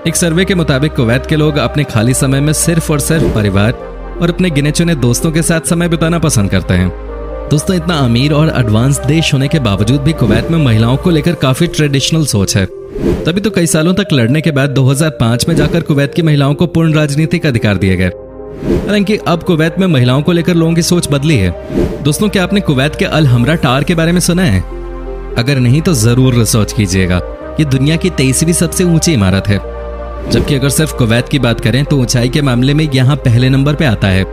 एक सर्वे के मुताबिक कुवैत के लोग अपने खाली समय में सिर्फ और सिर्फ परिवार और अपने गिने चुने दोस्तों के साथ समय बिताना पसंद करते हैं। दोस्तों, इतना अमीर और एडवांस देश होने के बावजूद भी कुवैत में महिलाओं को लेकर काफी ट्रेडिशनल सोच है। तभी तो कई सालों तक लड़ने के बाद 2005 में जाकर कुवैत की महिलाओं को पूर्ण राजनीतिक अधिकार दिए गए। हालांकि अब कुवैत में महिलाओं को लेकर लोगों की सोच बदली है। दोस्तों, क्या आपने कुवैत के अल हमरा टावर के बारे में सुना है? अगर नहीं तो जरूर रिसर्च कीजिएगा। ये दुनिया की 23वीं सबसे ऊंची इमारत है, जबकि अगर सिर्फ कुवैत की बात करें तो ऊंचाई के मामले में यहाँ पहले नंबर पे आता है।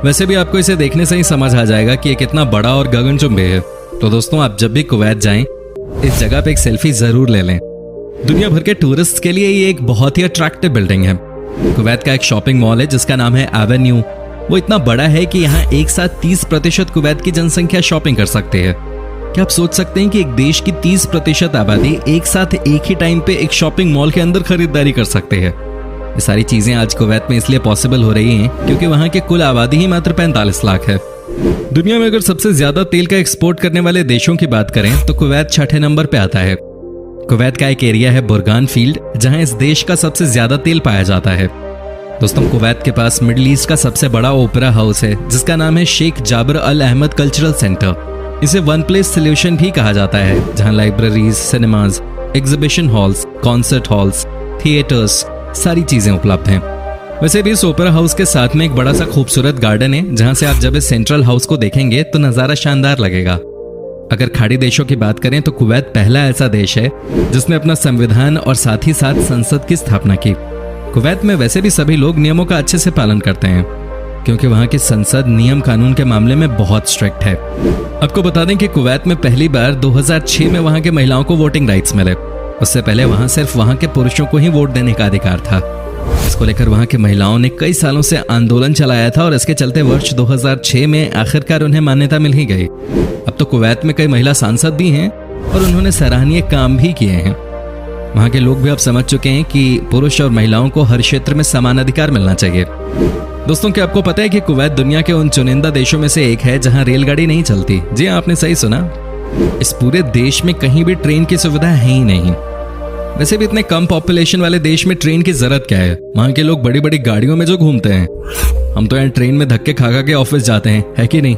वैसे भी आपको इसे देखने से ही समझ आ जाएगा कि ये कितना बड़ा और गगनचुंबी है। तो दोस्तों, आप जब भी कुवैत जाएं, इस जगह पे एक सेल्फी जरूर ले लें। दुनिया भर के टूरिस्ट के लिए ये एक बहुत ही अट्रैक्टिव बिल्डिंग है। कुवैत का एक शॉपिंग मॉल है जिसका नाम है एवेन्यू। वो इतना बड़ा है कि यहाँ एक साथ 30% कुवैत की जनसंख्या शॉपिंग कर सकती है। क्या आप सोच सकते हैं कि एक देश की 30% आबादी एक साथ एक ही टाइम पे एक शॉपिंग मॉल के अंदर खरीदारी कर सकते हैं? ये सारी चीजें आज कुवैत में इसलिए पॉसिबल हो रही हैं क्योंकि वहां की कुल आबादी ही मात्र 45 लाख है। दुनिया में अगर सबसे ज्यादा तेल का एक्सपोर्ट करने वाले देशों की बात करें तो कुवैत 6ठे नंबर पे आता है। कुवैत का एक एरिया है बुरगान फील्ड, जहां इस देश का सबसे ज्यादा तेल पाया जाता है। दोस्तों, कुवैत के पास मिडिल ईस्ट का सबसे बड़ा ओपेरा हाउस है जिसका नाम है शेख जाबर अल अहमद कल्चरल सेंटर। इसे वन प्लेस सोल्यूशन भी कहा जाता है, जहां libraries, cinemas, exhibition halls, concert halls, theatres, सारी चीजें उपलब्ध हैं। वैसे भी इस ओपेरा हाउस के साथ में एक बड़ा सा खूबसूरत गार्डन है, जहां से आप जब इस सेंट्रल हाउस को देखेंगे तो नजारा शानदार लगेगा। अगर खाड़ी देशों की बात करें तो कुवैत पहला ऐसा देश है जिसने अपना संविधान और साथ ही साथ संसद की स्थापना की। कुवैत में वैसे भी सभी लोग नियमों का अच्छे से पालन करते हैं क्योंकि वहां की संसद नियम कानून के मामले में बहुत स्ट्रिक्ट है। आपको बता दें कि कुवैत में पहली बार 2006 में वहां के महिलाओं को वोटिंग राइट्स मिले। उससे पहले वहां सिर्फ वहां के पुरुषों को ही वोट देने का अधिकार था। इसको लेकर वहां की महिलाओं ने कई सालों से आंदोलन चलाया था और इसके चलते वर्ष 2006 में आखिरकार उन्हें मान्यता मिल ही गई। अब तो कुवैत में कई महिला सांसद भी हैं और उन्होंने सराहनीय काम भी किए हैं। वहां के लोग भी अब समझ चुके हैं कि पुरुष और महिलाओं को हर क्षेत्र में समान अधिकार मिलना चाहिए। दोस्तों, क्या आपको पता है कि कुवैत दुनिया के उन चुनिंदा देशों में से एक है जहां रेलगाड़ी नहीं चलती? जी हाँ, आपने सही सुना। इस पूरे देश में कहीं भी ट्रेन की सुविधा है ही नहीं। वैसे भी इतने कम पॉपुलेशन वाले देश में ट्रेन की जरूरत क्या है? वहां के लोग बड़ी बड़ी गाड़ियों में जो घूमते हैं। हम तो यहाँ ट्रेन में धक्के खा खा के ऑफिस जाते हैं, है कि नहीं?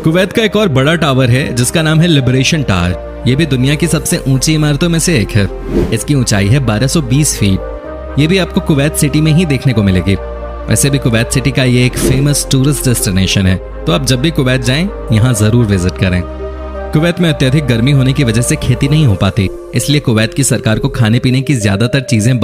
कुवैत का एक और बड़ा टावर है जिसका नाम है लिबरेशन टावर। ये भी दुनिया की सबसे ऊंची इमारतों में से एक है। इसकी ऊंचाई है 1220 फीट। ये भी आपको कुवैत सिटी में ही देखने को मिलेगी। वैसे भी कुवैत सिटी का ये एक फेमस टूरिस्ट डेस्टिनेशन है, तो आप जब भी कुवैत जाएं यहाँ जरूर विजिट करें। कुवैत में अत्यधिक गर्मी होने की वजह से खेती नहीं हो पाती, इसलिए कुवैत की सरकार को खाने पीने की ज्यादातर चीजें